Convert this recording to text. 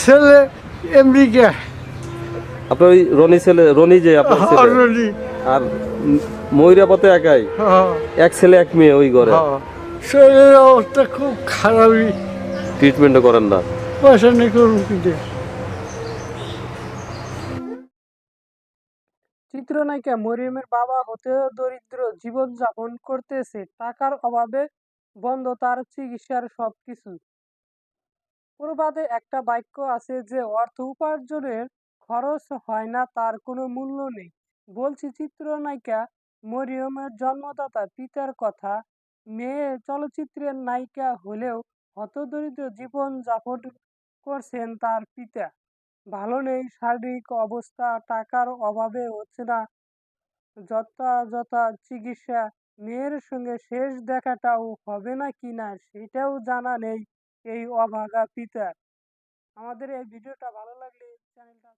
ছেলে আমেরিকা। আপনার ওই রনি ছেলে, রনি যে আপনার ছেলে, অলরেডি। আর ময়ূরাপা তো একাই, হ্যাঁ এক ছেলে এক মেয়ে ওই ঘরে। হ্যাঁ, শরীরের অবস্থা খুব খারাপই। ট্রিটমেন্টও করেন না? পয়সা নেই করুন কিন্তু। চিত্রনায়িকা মরিয়মের বাবা হতেও দরিদ্র জীবনযাপন করতেছে, টাকার অভাবে বন্ধ তার চিকিৎসার সবকিছু। প্রবাদে একটা বাক্য আছে যে অর্থ উপার্জনের খরচ হয় না তার কোনো মূল্য নেই। বলছি চিত্রনায়িকা মরিয়মের জন্মদাতা পিতার কথা। মেয়ে চলচ্চিত্রের নায়িকা হলেও হতদরিদ্র জীবন যাপন করছেন তার পিতা। ভালো নেই শারীরিক অবস্থা, টাকার অভাবে হচ্ছে না যথাযথ চিকিৎসা। মেয়ের সঙ্গে শেষ দেখাটাও হবে না কিনা সেটাও জানা নেই এই অভাগা পিতার। আমাদের এই ভিডিওটা ভালো লাগলে চ্যানেলটা